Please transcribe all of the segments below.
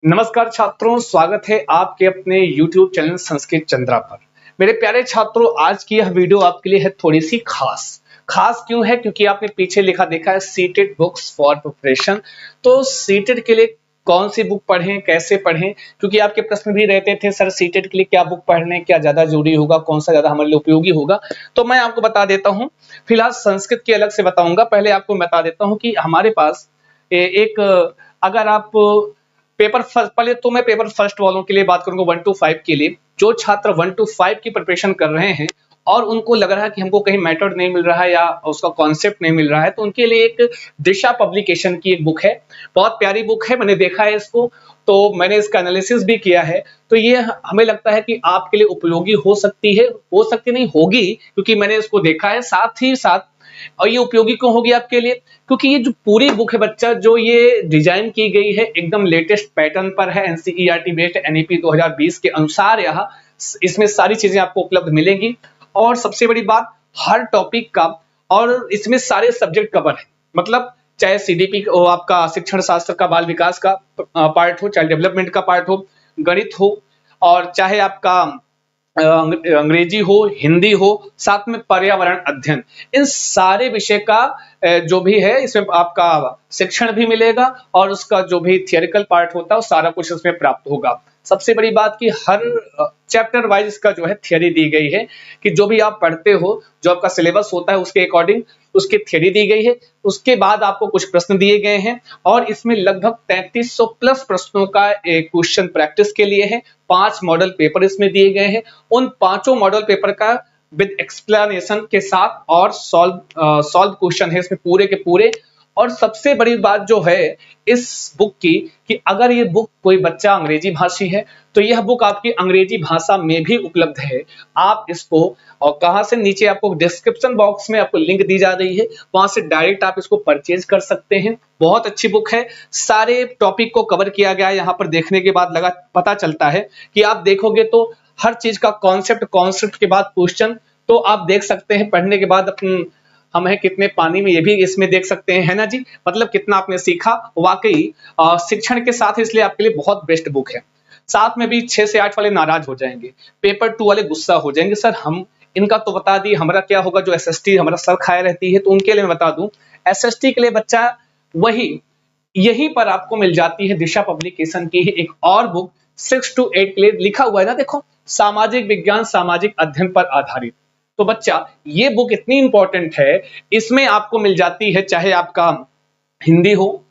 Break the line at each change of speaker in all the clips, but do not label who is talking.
नमस्कार छात्रों, स्वागत है आपके अपने YouTube चैनल संस्कृत चंद्रा पर। मेरे प्यारे छात्रों, आज की यह वीडियो आपके लिए है थोड़ी सी खास क्यों है? क्योंकि आपने पीछे लिखा देखा है सीटेट बुक्स फॉर प्रिपरेशन। तो सीटेट के लिए कौन सी बुक पढ़ें, कैसे पढ़ें, क्योंकि आपके प्रश्न भी रहते थे सर सीटेट के लिए क्या बुक पढ़ने, क्या ज्यादा जरूरी होगा, कौन सा ज्यादा हमारे लिए उपयोगी होगा। तो मैं आपको बता देता हूँ। फिलहाल संस्कृत की अलग से बताऊंगा, पहले आपको बता देता हूँ कि हमारे पास एक अगर आप पेपर फर्स्ट, पहले तो मैं पेपर फर्स्ट वालों के लिए बात करूंगा 1 to 5 के लिए। जो छात्र 1 to 5 की प्रिपरेशन कर रहे हैं और उनको लग रहा है कि हमको कहीं मेथड नहीं मिल रहा है या उसका कॉन्सेप्ट नहीं मिल रहा है, तो उनके लिए एक दिशा पब्लिकेशन की एक बुक है। बहुत प्यारी बुक है, मैंने देखा है इसको, तो मैंने इसका एनालिसिस भी किया है। तो ये हमें लगता है कि आपके लिए उपयोगी हो सकती है, हो सकती नहीं होगी, क्योंकि मैंने इसको देखा है। साथ ही साथ और ये उपयोगी क्यों होगी आपके लिए? क्योंकि ये जो पूरी बुक है बच्चा, जो ये डिजाइन की गई है एकदम लेटेस्ट पैटर्न पर है, एनसीईआरटी बेस्ड एनईपी 2020 के अनुसार। यहाँ इसमें सारी चीजें आपको उपलब्ध मिलेंगी और सबसे बड़ी बात, हर टॉपिक का और इसमें सारे सब्जेक्ट कवर है। मतलब चाहे सीडीपी आपका शिक्षण शास्त्र का, बाल विकास का पार्ट हो, चाइल्ड डेवलपमेंट का पार्ट हो, गणित हो, और चाहे आपका अंग्रेजी हो, हिंदी हो, साथ में पर्यावरण अध्ययन, इन सारे विषय का जो भी है इसमें आपका शिक्षण भी मिलेगा और उसका जो भी थियोरिकल पार्ट होता है वो सारा कुछ इसमें प्राप्त होगा। सबसे बड़ी बात कि हर चैप्टर वाइज इसका जो है थियोरी दी गई है कि जो भी आप पढ़ते हो, जो आपका सिलेबस होता है उसके अकॉर्डिंग उसकी थियोरी दी गई है। उसके बाद आपको कुछ प्रश्न दिए गए हैं और इसमें लगभग 3300 प्लस प्रश्नों का एक क्वेश्चन प्रैक्टिस के लिए है। 5 मॉडल पेपर इसमें दिए गए हैं। उन पांचों मॉडल पेपर का विद एक्सप्लेनेशन के साथ और सॉल्व क्वेश्चन है इसमें पूरे के पूरे। और सबसे बड़ी बात जो है इस बुक की कि अगर ये बुक कोई बच्चा अंग्रेजी भाषी है तो यह बुक आपकी अंग्रेजी भाषा में भी उपलब्ध है। आप इसको, और कहां से, नीचे आपको डिस्क्रिप्शन बॉक्स में आपको लिंक दी जा रही है, वहां से डायरेक्ट आप इसको परचेज कर सकते हैं। बहुत अच्छी बुक है, सारे टॉपिक को कवर किया गया है। यहाँ पर देखने के बाद लगा पता चलता है कि आप देखोगे तो हर चीज का कॉन्सेप्ट के बाद क्वेश्चन, तो आप देख सकते हैं पढ़ने के बाद हम हैं कितने पानी में, ये भी इसमें देख सकते हैं, है ना जी। मतलब कितना आपने सीखा वाकई शिक्षण के साथ, इसलिए आपके लिए बहुत बेस्ट बुक है। साथ में भी 6 से 8 वाले नाराज हो जाएंगे, पेपर 2 वाले गुस्सा हो जाएंगे, सर हम इनका तो बता दी, हमारा क्या होगा जो एसएसटी हमारा सर खाए रहती है। तो उनके लिए मैं बता दूं, एसएसटी के लिए बच्चा वही यहीं पर आपको मिल जाती है दिशा पब्लिकेशन की ही एक और बुक 6 to 8 के लिए लिखा हुआ है ना, देखो, सामाजिक विज्ञान सामाजिक अध्ययन पर आधारित। तो बच्चा ये बुक इतनी इंपॉर्टेंट है, इसमें आपको मिल जाती है चाहे आपका हिंदी हो,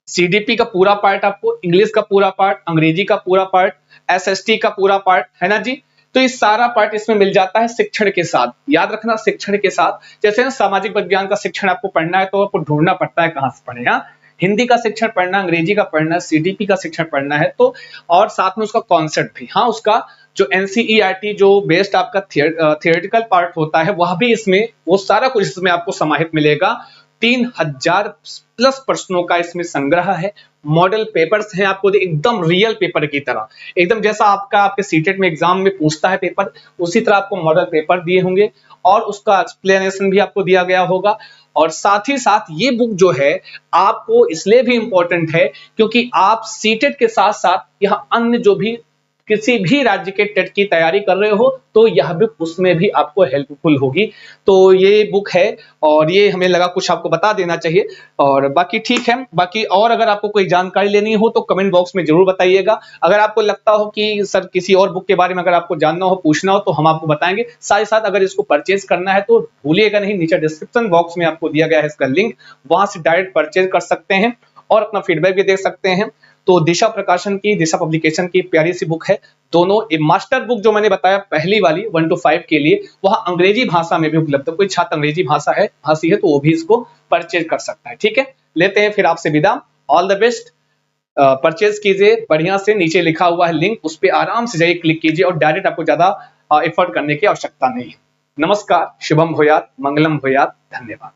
सीडीपी का पूरा पार्ट, आपको इंग्लिश का पूरा पार्ट, अंग्रेजी का पूरा पार्ट, एसएसटी का पूरा पार्ट, है ना जी। तो इस सारा पार्ट इसमें मिल जाता है शिक्षण के साथ। याद रखना, शिक्षण के साथ। जैसे ना सामाजिक विज्ञान का शिक्षण आपको पढ़ना है तो आपको ढूंढना पड़ता है कहां से पढ़े, हाँ, हिंदी का शिक्षण पढ़ना, अंग्रेजी का पढ़ना, सीडीपी का शिक्षण पढ़ना है तो, और साथ में उसका कॉन्सेप्ट भी, हाँ, उसका जो एनसीईआरटी जो बेस्ड आपका थियोरेटिकल पार्ट होता है वह भी इसमें, वो सारा कुछ इसमें आपको समाहित मिलेगा। 3000 प्लस प्रश्नों का इसमें संग्रह है। मॉडल पेपर्स हैं आपको एकदम रियल पेपर की तरह, एकदम जैसा आपके सीटेट में एग्जाम में पूछता है पेपर, उसी तरह आपको मॉडल पेपर दिए होंगे और उसका एक्सप्लेनेशन भी आपको दिया गया होगा। और साथ ही साथ ये बुक जो है आपको इसलिए भी इंपॉर्टेंट है क्योंकि आप सीटेट के साथ साथ यहाँ अन्य जो भी किसी भी राज्य के टेट की तैयारी कर रहे हो तो यह बुक उसमें भी आपको हेल्पफुल होगी। तो ये बुक है और ये हमें लगा कुछ आपको बता देना चाहिए। और बाकी ठीक है, बाकी और अगर आपको कोई जानकारी लेनी हो तो कमेंट बॉक्स में जरूर बताइएगा। अगर आपको लगता हो कि सर किसी और बुक के बारे में अगर आपको जानना हो, पूछना हो, तो हम आपको बताएंगे। साथ ही साथ अगर इसको परचेज करना है तो भूलिएगा नहीं, नीचे डिस्क्रिप्शन बॉक्स में आपको दिया गया है इसका लिंक, वहां से डायरेक्ट परचेज कर सकते हैं और अपना फीडबैक भी दे सकते हैं। तो दिशा प्रकाशन की, दिशा पब्लिकेशन की प्यारी सी बुक है। दोनों मास्टर बुक जो मैंने बताया पहली वाली 1 to 5 के लिए, वह अंग्रेजी भाषा में भी उपलब्ध है। कोई छात्र अंग्रेजी भाषी है तो वो भी इसको परचेज कर सकता है। ठीक है, लेते हैं फिर आपसे विदा। ऑल द बेस्ट, परचेज कीजिए बढ़िया से, नीचे लिखा हुआ है लिंक, उस पर आराम से जाइए, क्लिक कीजिए और डायरेक्ट, आपको ज्यादा एफर्ट करने की आवश्यकता नहीं है। नमस्कार, शुभम भूयात, मंगलम भूयात, धन्यवाद।